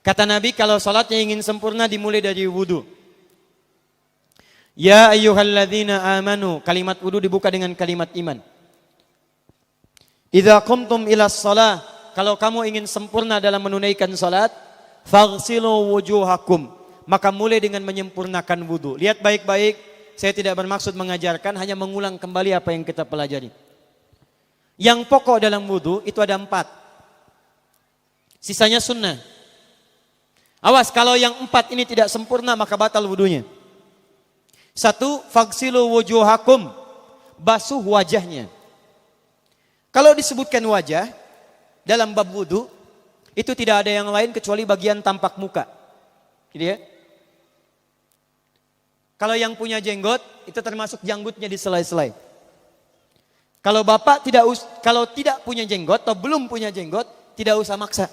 Kata Nabi, kalau salatnya ingin sempurna dimulai dari wudu. Ya ayyuhalladzina amanu, kalimat wudu dibuka dengan kalimat iman. Idza qumtum ilas shalah, kalau kamu ingin sempurna dalam menunaikan salat, faghsilu wujuhakum, maka mulai dengan menyempurnakan wudu. Lihat baik-baik, saya tidak bermaksud mengajarkan, hanya mengulang kembali apa yang kita pelajari. Yang pokok dalam wudu itu ada 4. Sisanya sunnah. Awas, kalau yang 4 ini tidak sempurna maka batal wudunya. 1, faghsilu wujuhakum, basuh wajahnya. Kalau disebutkan wajah dalam bab wudu, itu tidak ada yang lain kecuali bagian tampak muka. Gitu ya. Kalau yang punya jenggot, itu termasuk janggutnya di selai-selai. Kalau bapak kalau tidak punya jenggot atau belum punya jenggot, tidak usah maksa.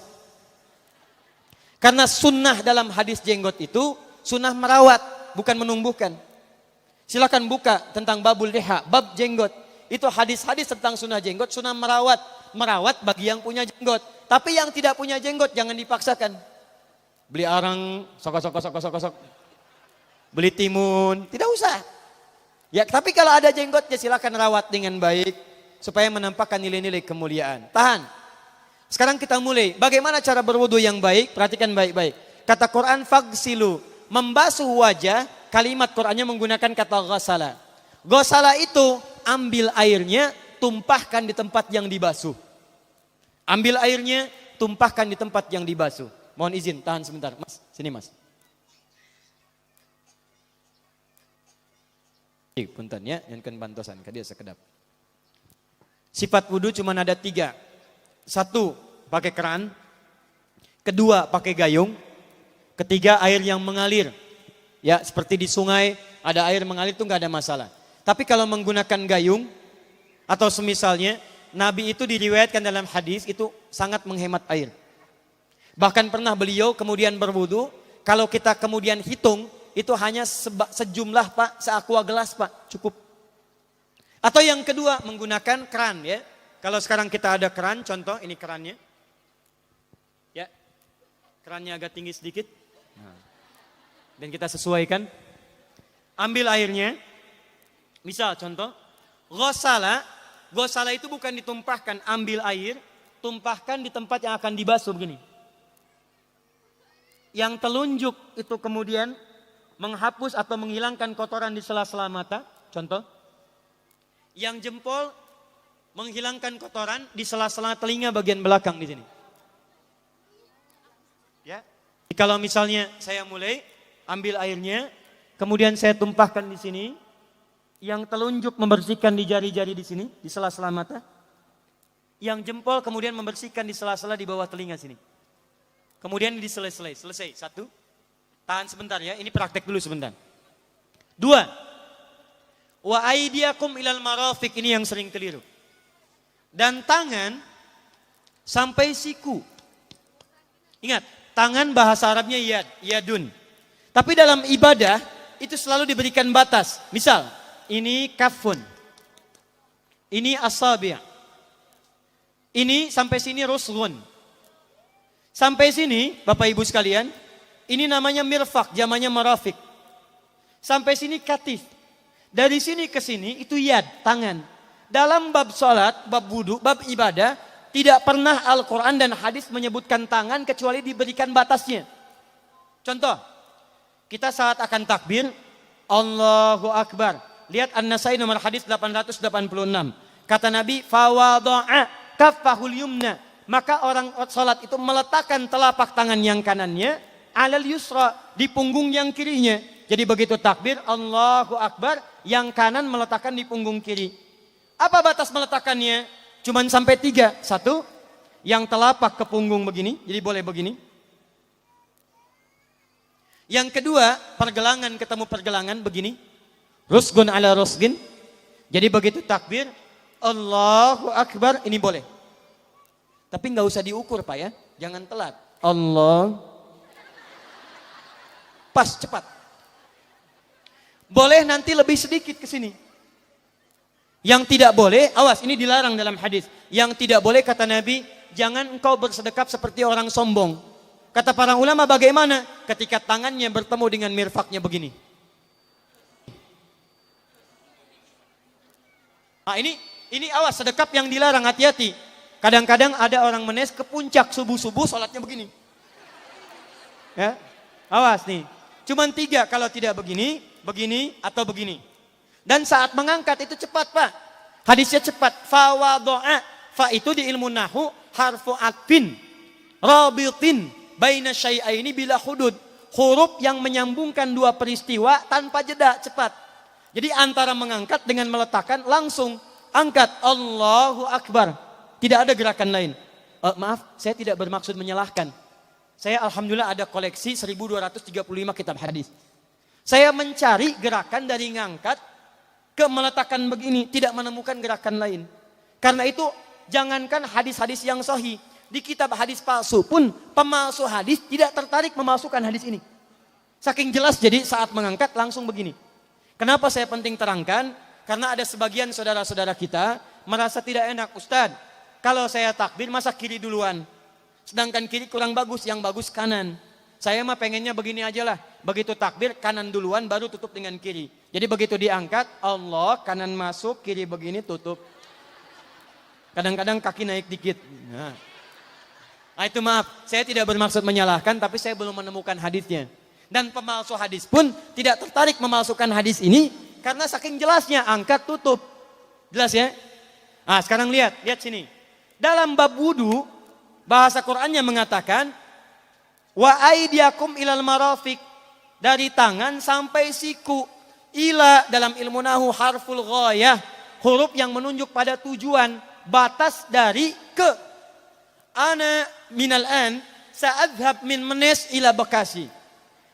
Karena sunnah dalam hadis jenggot itu sunnah merawat, bukan menumbuhkan. Silakan buka tentang babul liha, bab jenggot. Itu hadis-hadis tentang sunnah jenggot, sunnah merawat bagi yang punya jenggot. Tapi yang tidak punya jenggot jangan dipaksakan. Beli arang, sok. Beli timun, tidak usah. Ya, tapi kalau ada jenggotnya silakan rawat dengan baik supaya menampakkan nilai-nilai kemuliaan. Tahan. Sekarang kita mulai. Bagaimana cara berwudu yang baik? Perhatikan baik-baik. Kata Quran faghsilu, membasuh wajah, kalimat Qurannya menggunakan kata ghasala. Ghasala itu ambil airnya, tumpahkan di tempat yang dibasuh. Ambil airnya, tumpahkan di tempat yang dibasuh. Mohon izin, tahan sebentar. Mas, sini mas. Punten ya, yang kan bantosan, kadia sekedap. Sifat wudu cuma ada 3. 1, pakai keran. 2, pakai gayung. 3, air yang mengalir. Ya, seperti di sungai ada air mengalir itu nggak ada masalah. Tapi kalau menggunakan gayung atau semisalnya, Nabi itu diriwayatkan dalam hadis itu sangat menghemat air. Bahkan pernah beliau kemudian berwudu, kalau kita kemudian hitung itu hanya sejumlah Pak, seaqua gelas Pak, cukup. Atau yang kedua menggunakan keran ya. Kalau sekarang kita ada keran, contoh ini kerannya. Ya. Kerannya agak tinggi sedikit. Nah. Dan kita sesuaikan. Ambil airnya. Misal contoh, ghasala itu bukan ditumpahkan, ambil air, tumpahkan di tempat yang akan dibasuh begini. Yang telunjuk itu kemudian menghapus atau menghilangkan kotoran di sela-sela mata, contoh. Yang jempol menghilangkan kotoran di sela-sela telinga bagian belakang di sini. Ya. Kalau misalnya saya mulai ambil airnya, kemudian saya tumpahkan di sini, yang telunjuk membersihkan di jari-jari di sini, di sela-sela mata. Yang jempol kemudian membersihkan di sela-sela di bawah telinga sini. Kemudian diselesai, selesai. 1. Tahan sebentar ya, ini praktek dulu sebentar. 2. Wa aidiakum ilal marafiq, ini yang sering keliru. Dan tangan sampai siku. Ingat, tangan bahasa Arabnya yadun. Tapi dalam ibadah itu selalu diberikan batas. Misal, ini kafun. Ini asabi'. Ini sampai sini ruslun. Sampai sini, Bapak Ibu sekalian, ini namanya mirfak, zamannya marafik. Sampai sini katif. Dari sini ke sini itu yad, tangan. Dalam bab salat, bab wudu, bab ibadah, tidak pernah Al-Quran dan hadis menyebutkan tangan kecuali diberikan batasnya. Contoh, kita saat akan takbir, Allahu Akbar. Lihat An-Nasai nomor hadis 886. Kata Nabi, fawadu'a kaffahul yumna. Maka orang salat itu meletakkan telapak tangan yang kanannya alal yusra, di punggung yang kirinya. Jadi begitu takbir Allahu Akbar, yang kanan meletakkan di punggung kiri. Apa batas meletakkannya? Cuman sampai 3. 1, yang telapak ke punggung begini, jadi boleh begini. Yang kedua, pergelangan ketemu pergelangan begini. Rusgun ala rusgin. Jadi begitu takbir Allahu Akbar, ini boleh. Tapi nggak usah diukur Pak ya, jangan telat. Allah. Pas, cepat. Boleh nanti lebih sedikit ke sini. Yang tidak boleh, awas ini dilarang dalam hadis. Yang tidak boleh kata Nabi, jangan engkau bersedekap seperti orang sombong. Kata para ulama bagaimana? Ketika tangannya bertemu dengan mirfaknya begini. Nah ini awas, sedekap yang dilarang, hati-hati. Kadang-kadang ada orang menes ke puncak subuh-subuh sholatnya begini. Ya, awas nih. Cuman 3 kalau tidak begini, begini atau begini. Dan saat mengangkat itu cepat Pak. Hadisnya cepat. Fa wado'a. Fa itu di ilmu nahu harfu atfin. Rabitin. Baina syai'aini bila hudud. Huruf yang menyambungkan 2 peristiwa tanpa jeda, cepat. Jadi antara mengangkat dengan meletakkan langsung. Angkat. Allahu Akbar. Tidak ada gerakan lain. Maaf, saya tidak bermaksud menyalahkan. Saya alhamdulillah ada koleksi 1235 kitab hadis. Saya mencari gerakan dari ngangkat ke meletakkan begini, tidak menemukan gerakan lain. Karena itu jangankan hadis-hadis yang sahih, di kitab hadis palsu pun pemalsu hadis tidak tertarik memalsukan hadis ini. Saking jelas, jadi saat mengangkat langsung begini. Kenapa saya penting terangkan? Karena ada sebagian saudara-saudara kita merasa tidak enak, Ustadz, kalau saya takbir masa kiri duluan? Sedangkan kiri kurang bagus, yang bagus kanan. Saya mah pengennya begini aja lah. Begitu takbir kanan duluan baru tutup dengan kiri. Jadi begitu diangkat, Allah kanan masuk, kiri begini tutup. Kadang-kadang kaki naik dikit. Nah itu maaf, saya tidak bermaksud menyalahkan, tapi saya belum menemukan hadisnya. Dan pemalsu hadis pun tidak tertarik memalsukan hadis ini karena saking jelasnya angkat tutup. Jelas ya? Nah sekarang lihat sini. Dalam bab wudu, bahasa Qur'annya mengatakan wa aidiakum ilal marafiq, dari tangan sampai siku. Ila dalam ilmu nahu harful ghayah, huruf yang menunjuk pada tujuan, batas dari ke. Ana minal an sa'adhab min Menes ila Bekasi.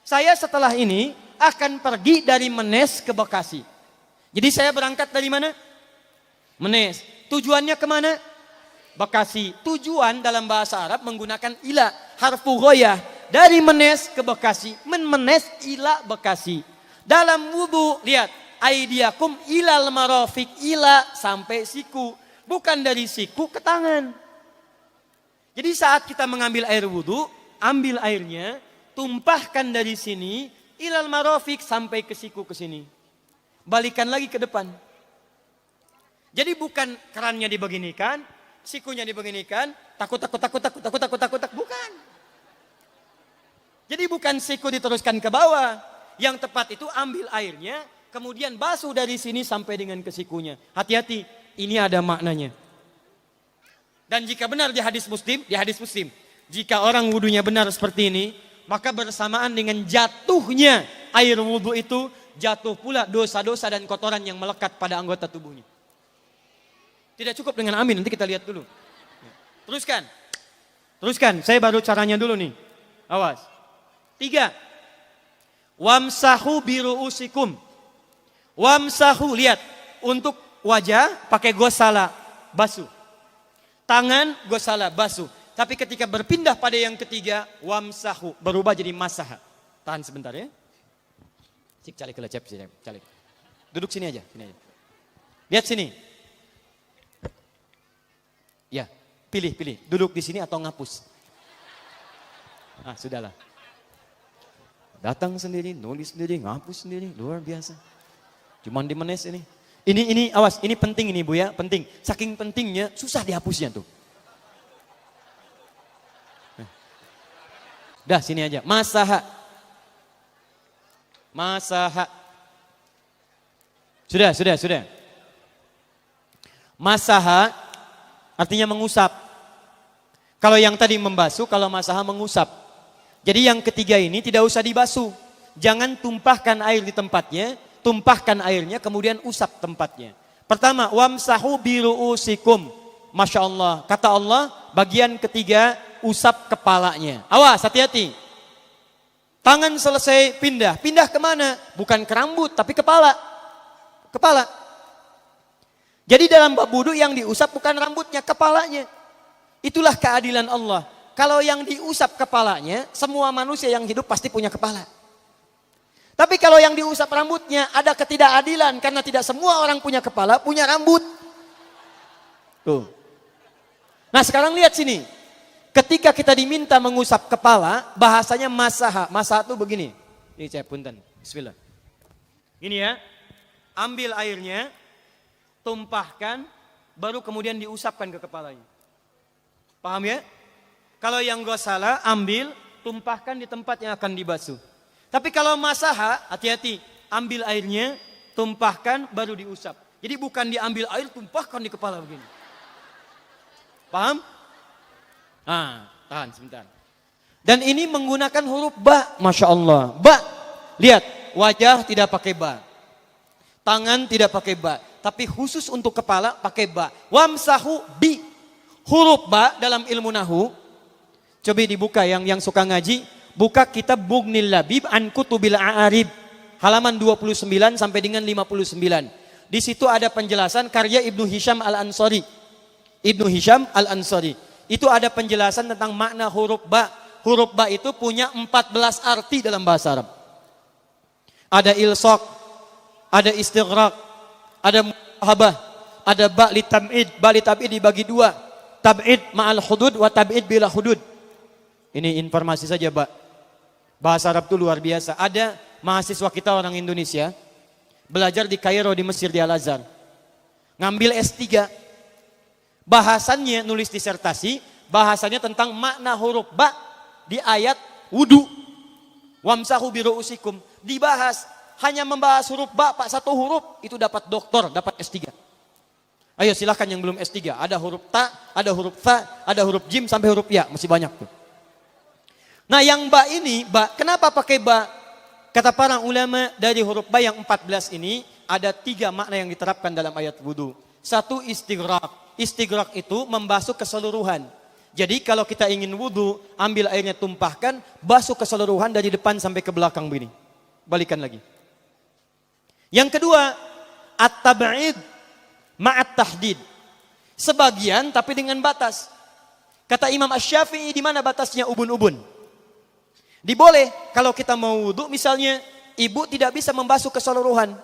Saya setelah ini akan pergi dari Menes ke Bekasi. Jadi saya berangkat dari mana? Menes. Tujuannya kemana? Bekasi. Tujuan dalam bahasa Arab menggunakan ila, harfu ghayah. Dari Menes ke Bekasi. Menes ila Bekasi. Dalam wudu, lihat. Aidiakum ilal marafiq, ila sampai siku. Bukan dari siku ke tangan. Jadi saat kita mengambil air wudu, ambil airnya, tumpahkan dari sini, ilal marafiq sampai ke siku ke sini. Balikan lagi ke depan. Jadi bukan kerannya dibeginikan, sikunya dibeginikan, takut, bukan. Jadi bukan siku diteruskan ke bawah. Yang tepat itu ambil airnya, kemudian basuh dari sini sampai dengan ke sikunya. Hati-hati, ini ada maknanya. Dan jika benar di hadis Muslim, jika orang wudunya benar seperti ini, maka bersamaan dengan jatuhnya air wudu itu, jatuh pula dosa-dosa dan kotoran yang melekat pada anggota tubuhnya. Tidak cukup dengan amin, nanti kita lihat dulu. Teruskan, saya baru caranya dulu nih. Awas. 3. Wamsahu biru'usikum. Wamsahu, lihat. Untuk wajah pakai gosala, basuh. Tangan gosala, basuh. Tapi ketika berpindah pada yang ketiga, wamsahu, berubah jadi masaha. Tahan sebentar ya. Cik calik ke lecep, calik. Duduk sini aja. Lihat sini. Ya, pilih. Duduk di sini atau ngapus. Sudahlah. Datang sendiri, nulis sendiri, ngapus sendiri, luar biasa. Cuman di Menes ini. Ini awas, ini penting ini Bu ya, penting. Saking pentingnya susah dihapusnya tuh. Dah sini aja. Masaha. Sudah. Masaha artinya mengusap. Kalau yang tadi membasuh, kalau masaha mengusap. Jadi yang ketiga ini tidak usah dibasuh. Jangan tumpahkan air di tempatnya. Tumpahkan airnya kemudian usap tempatnya. Pertama, wamsahu biru'usikum. Masya Allah. Kata Allah, bagian ketiga usap kepalanya. Awas, hati-hati. Tangan selesai pindah. Pindah kemana? Bukan ke rambut, tapi kepala. Jadi dalam bab wudu yang diusap bukan rambutnya, kepalanya. Itulah keadilan Allah. Kalau yang diusap kepalanya, semua manusia yang hidup pasti punya kepala. Tapi kalau yang diusap rambutnya ada ketidakadilan karena tidak semua orang punya kepala, punya rambut. Tuh. Nah sekarang lihat sini. Ketika kita diminta mengusap kepala, bahasanya masaha. Masaha itu begini. Ini saya punten. Bismillah. Ini ya. Ambil airnya, tumpahkan, baru kemudian diusapkan ke kepalanya. Paham ya? Kalau yang gosala, ambil, tumpahkan di tempat yang akan dibasuh. Tapi kalau masaha, hati-hati. Ambil airnya, tumpahkan, baru diusap. Jadi bukan diambil air, tumpahkan di kepala begini. Paham? Tahan sebentar. Dan ini menggunakan huruf ba, Masya Allah. Ba, lihat, wajah tidak pakai ba. Tangan tidak pakai ba. Tapi khusus untuk kepala pakai ba. Wamsahu bi. Huruf ba dalam ilmu nahu. Coba dibuka yang suka ngaji. Buka kitab Bughnil Labib an Kutubil A'arib. Halaman 29 sampai dengan 59. Di situ ada penjelasan karya Ibnu Hisham Al-Ansari. Ibnu Hisham Al-Ansari. Itu ada penjelasan tentang makna huruf ba. Huruf ba itu punya 14 arti dalam bahasa Arab. Ada ilsaq, ada istighraq, ada muhabah, ada ba li tab'id. Ba li tab'id dibagi dua. Tab'id ma'al hudud wa tab'id bila hudud. Ini informasi saja, Pak. Bahasa Arab itu luar biasa. Ada mahasiswa kita orang Indonesia belajar di Kairo di Mesir di Al-Azhar. Ngambil S3. Bahasannya nulis disertasi, bahasanya tentang makna huruf ba di ayat wudu. Wamsahu biru'usikum. Dibahas, hanya membahas huruf ba, Pak, satu huruf itu dapat doktor, dapat S3. Ayo silahkan yang belum S3, ada huruf ta, ada huruf fa, ada huruf jim sampai huruf ya, masih banyak tuh. Nah yang ba ini, ba, kenapa pakai ba? Kata para ulama dari huruf ba yang 14 ini ada 3 makna yang diterapkan dalam ayat wudu. Satu istighraq. Istighraq itu membasuh keseluruhan. Jadi kalau kita ingin wudu, ambil airnya tumpahkan, basuh keseluruhan dari depan sampai ke belakang begini. Balikan lagi. Yang kedua, at-tab'id ma'at tahdid. Sebagian tapi dengan batas. Kata Imam Asy-Syafi'i, di mana batasnya ubun-ubun? Diboleh kalau kita mau wudu, misalnya ibu tidak bisa membasuh keseluruhan.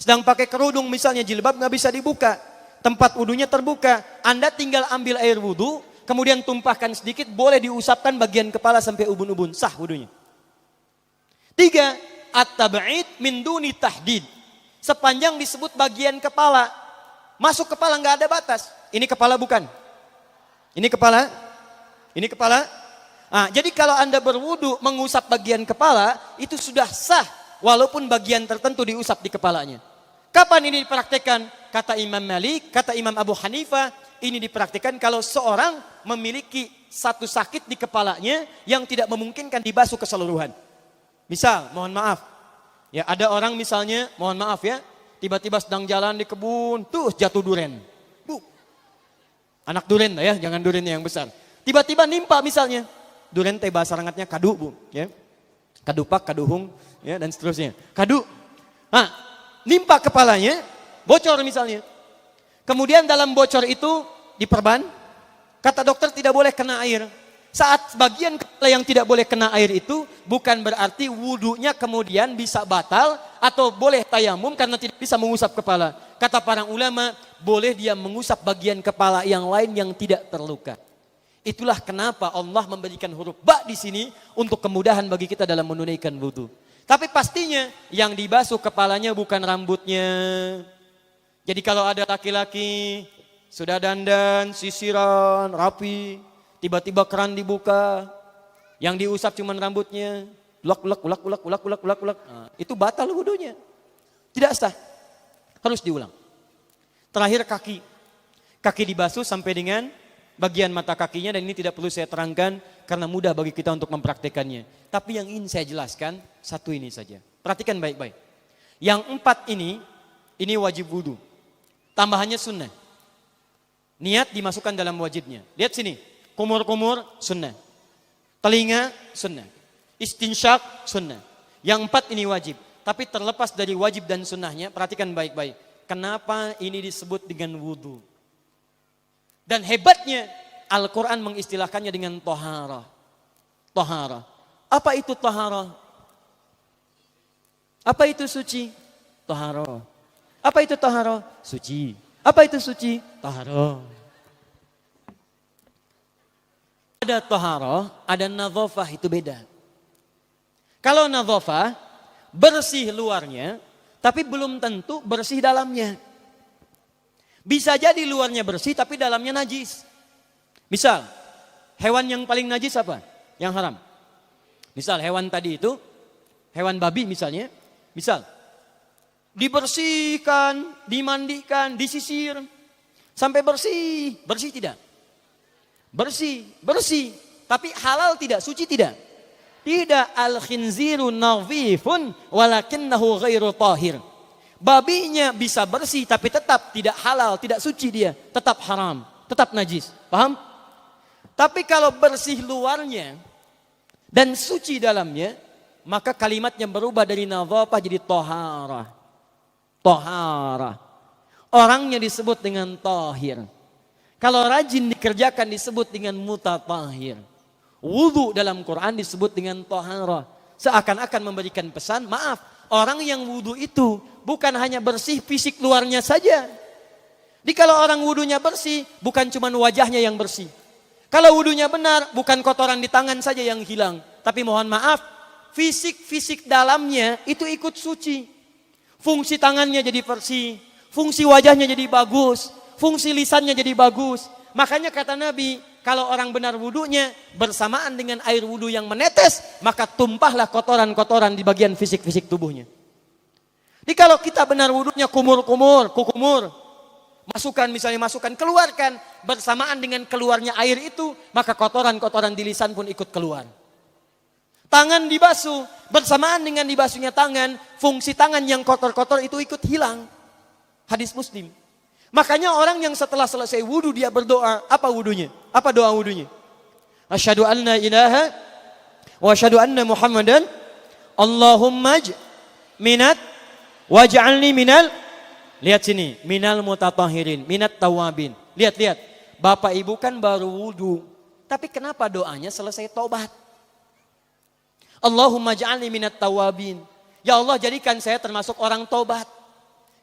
Sedang pakai kerudung misalnya, jilbab nggak bisa dibuka. Tempat wudunya terbuka. Anda tinggal ambil air wudu, kemudian tumpahkan sedikit, boleh diusapkan bagian kepala sampai ubun-ubun. Sah wudunya. 3, at-tab'id min duni tahdid. Sepanjang disebut bagian kepala. Masuk kepala nggak ada batas. Ini kepala bukan? Ini kepala? Ini kepala? Jadi kalau Anda berwudu mengusap bagian kepala, itu sudah sah. Walaupun bagian tertentu diusap di kepalanya. Kapan ini dipraktekkan? Kata Imam Malik, kata Imam Abu Hanifah, ini dipraktikkan kalau seorang memiliki satu sakit di kepalanya yang tidak memungkinkan dibasuh keseluruhan. Misal, mohon maaf, ya ada orang misalnya, mohon maaf ya, tiba-tiba sedang jalan di kebun, tuh jatuh duren. Anak duren ya, jangan durennya yang besar. Tiba-tiba nimpa misalnya, duren teh bahasa rangatnya kadu, Bu, ya. Kadupak, kaduhung, ya dan seterusnya. Kadu. Nimpa kepalanya, bocor misalnya. Kemudian dalam bocor itu diperban, kata dokter tidak boleh kena air. Saat bagian kepala yang tidak boleh kena air itu bukan berarti wudunya kemudian bisa batal atau boleh tayamum karena tidak bisa mengusap kepala. Kata para ulama, boleh dia mengusap bagian kepala yang lain yang tidak terluka. Itulah kenapa Allah memberikan huruf ba di sini untuk kemudahan bagi kita dalam menunaikan wudu. Tapi pastinya yang dibasuh kepalanya bukan rambutnya. Jadi kalau ada laki-laki sudah dandan, sisiran, rapi, tiba-tiba keran dibuka, yang diusap cuma rambutnya, ulak. Itu batal wudunya. Tidak sah. Harus diulang. Terakhir kaki. Kaki dibasuh sampai dengan bagian mata kakinya, dan ini tidak perlu saya terangkan karena mudah bagi kita untuk mempraktekannya. Tapi yang ingin saya jelaskan satu ini saja. Perhatikan baik-baik. Yang 4 ini wajib wudu. Tambahannya sunnah. Niat dimasukkan dalam wajibnya. Lihat sini. Kumur-kumur sunnah. Telinga sunnah. Istinsyak sunnah. Yang 4 ini wajib. Tapi terlepas dari wajib dan sunnahnya, perhatikan baik-baik. Kenapa ini disebut dengan wudu? Dan hebatnya Al-Quran mengistilahkannya dengan toharah. Toharah. Apa itu toharah? Apa itu suci? Toharah. Apa itu toharah? Suci. Apa itu suci? Toharah. Ada taharah, ada nadhafah, itu beda. Kalau nadhafah, bersih luarnya, tapi belum tentu bersih dalamnya. Bisa jadi luarnya bersih, tapi dalamnya najis. Misal, hewan yang paling najis apa? Yang haram. Misal hewan tadi itu, hewan babi misalnya, misal, dibersihkan, dimandikan, disisir, sampai bersih. Bersih tidak? Bersih, bersih. Tapi halal tidak, suci tidak? Tidak. Al-khinziru nadhifun walakinnahu ghairu tahir. Babinya bisa bersih tapi tetap tidak halal, tidak suci dia. Tetap haram, tetap najis. Paham? Tapi kalau bersih luarnya dan suci dalamnya, maka kalimatnya berubah dari nadhafah jadi taharah. Taharah. Orangnya disebut dengan tahir. Kalau rajin dikerjakan disebut dengan mutatahhir. Wudu dalam Quran disebut dengan taharah. Seakan-akan memberikan pesan, maaf, orang yang wudu itu bukan hanya bersih fisik luarnya saja. Jadi kalau orang wudunya bersih, bukan cuma wajahnya yang bersih. Kalau wudunya benar, bukan kotoran di tangan saja yang hilang. Tapi mohon maaf, fisik dalamnya itu ikut suci. Fungsi tangannya jadi bersih, fungsi wajahnya jadi bagus, fungsi lisannya jadi bagus. Makanya kata Nabi, kalau orang benar wudunya bersamaan dengan air wudu yang menetes, maka tumpahlah kotoran-kotoran di bagian fisik-fisik tubuhnya. Jadi kalau kita benar wudunya kumur-kumur, kukumur, masukkan, keluarkan, bersamaan dengan keluarnya air itu, maka kotoran-kotoran di lisan pun ikut keluar. Tangan dibasuh, bersamaan dengan dibasuhnya tangan, fungsi tangan yang kotor-kotor itu ikut hilang. Hadis Muslim. Makanya orang yang setelah selesai wudu dia berdoa, apa wudunya? Apa doa wudunya? Asyhadu an la ilaha wa asyhadu anna Muhammadan Allahumma minat waj'alni minal, lihat sini, minal mutatahhirin, minat tawabin. Lihat. Bapak Ibu kan baru wudu, tapi kenapa doanya selesai tobat? Allahumma ja'alni minat tawabin. Ya Allah, jadikan saya termasuk orang tobat.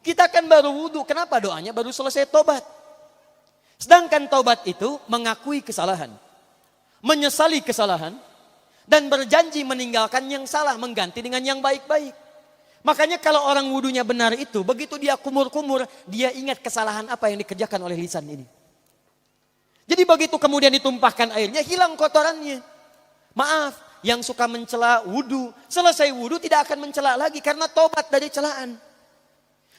Kita kan baru wudu, kenapa doanya baru selesai tobat? Sedangkan tobat itu mengakui kesalahan, menyesali kesalahan, dan berjanji meninggalkan yang salah, mengganti dengan yang baik-baik. Makanya kalau orang wudunya benar itu, begitu dia kumur-kumur, dia ingat kesalahan apa yang dikerjakan oleh lisan ini. Jadi begitu kemudian ditumpahkan airnya, hilang kotorannya. Maaf, yang suka mencela wudu, selesai wudu tidak akan mencela lagi karena tobat dari celaan.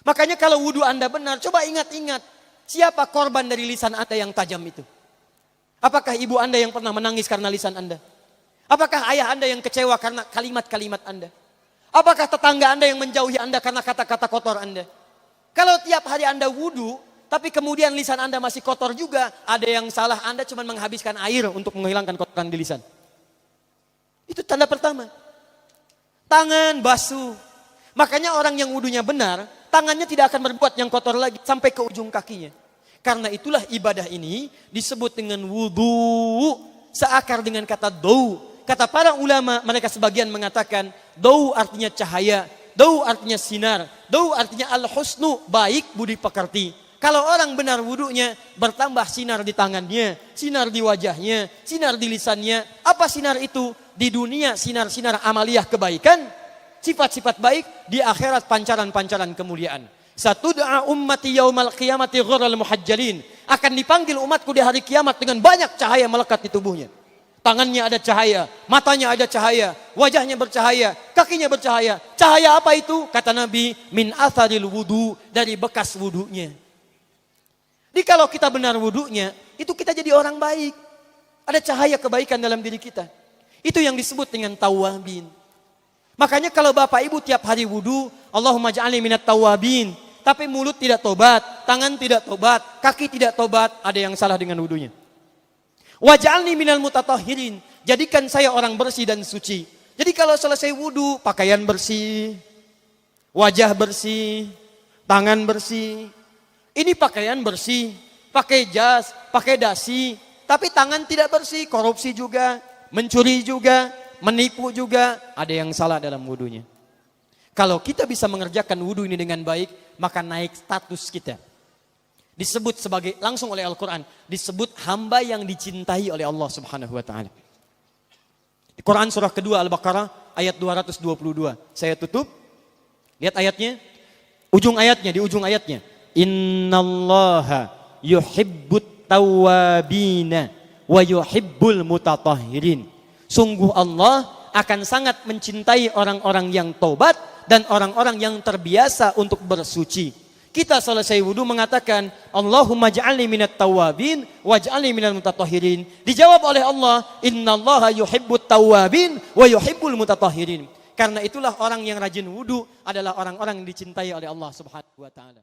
Makanya kalau wudu Anda benar, coba ingat-ingat, siapa korban dari lisan Anda yang tajam itu? Apakah ibu Anda yang pernah menangis karena lisan Anda? Apakah ayah Anda yang kecewa karena kalimat-kalimat Anda? Apakah tetangga Anda yang menjauhi Anda karena kata-kata kotor Anda? Kalau tiap hari Anda wudu, tapi kemudian lisan Anda masih kotor juga, ada yang salah, Anda cuma menghabiskan air untuk menghilangkan kotoran di lisan. Itu tanda pertama. Tangan basuh. Makanya orang yang wudunya benar, tangannya tidak akan berbuat yang kotor lagi sampai ke ujung kakinya. Karena itulah ibadah ini disebut dengan wudu, seakar dengan kata dau. Kata para ulama, mereka sebagian mengatakan dau artinya cahaya, dau artinya sinar, dau artinya al-husnu, baik budi pekerti. Kalau orang benar wudunya, bertambah sinar di tangannya, sinar di wajahnya, sinar di lisannya. Apa sinar itu? Di dunia sinar-sinar amaliyah kebaikan, sifat-sifat baik, di akhirat pancaran-pancaran kemuliaan. Satud'a ummati yaumal qiyamati ghurral muhajjalin. Akan dipanggil umatku di hari kiamat dengan banyak cahaya melekat di tubuhnya. Tangannya ada cahaya, matanya ada cahaya, wajahnya bercahaya, kakinya bercahaya. Cahaya apa itu? Kata Nabi, min atharil wudu, dari bekas wudunya. Jadi kalau kita benar wudunya, itu kita jadi orang baik. Ada cahaya kebaikan dalam diri kita. Itu yang disebut dengan tawabin. Makanya kalau Bapak Ibu tiap hari wudu, Allahumma ja'alni minat tawabin. Tapi mulut tidak tobat, tangan tidak tobat, kaki tidak tobat, ada yang salah dengan wudunya. Waj'alni minal mutatahhirin. Jadikan saya orang bersih dan suci. Jadi kalau selesai wudu, pakaian bersih, wajah bersih, tangan bersih. Ini pakaian bersih, pakai jas, pakai dasi, tapi tangan tidak bersih, korupsi juga, mencuri juga, menipu juga, ada yang salah dalam wudunya. Kalau kita bisa mengerjakan wudu ini dengan baik, maka naik status kita. Disebut sebagai langsung oleh Al-Quran. Disebut hamba yang dicintai oleh Allah subhanahu wa ta'ala. Di Quran surah kedua Al-Baqarah ayat 222. Saya tutup. Lihat ayatnya. Di ujung ayatnya. Innallaha yuhibbut tawwabina wa yuhibbul mutatahhirin. Sungguh Allah akan sangat mencintai orang-orang yang taubat dan orang-orang yang terbiasa untuk bersuci. Kita selesai wudu mengatakan, Allahumma ja'alni minat tawabin, waj'alni minal mutatahhirin. Dijawab oleh Allah, innallaha yuhibbut tawabin, wa yuhibbul mutatahhirin. Karena itulah orang yang rajin wudu adalah orang-orang yang dicintai oleh Allah subhanahu wa ta'ala.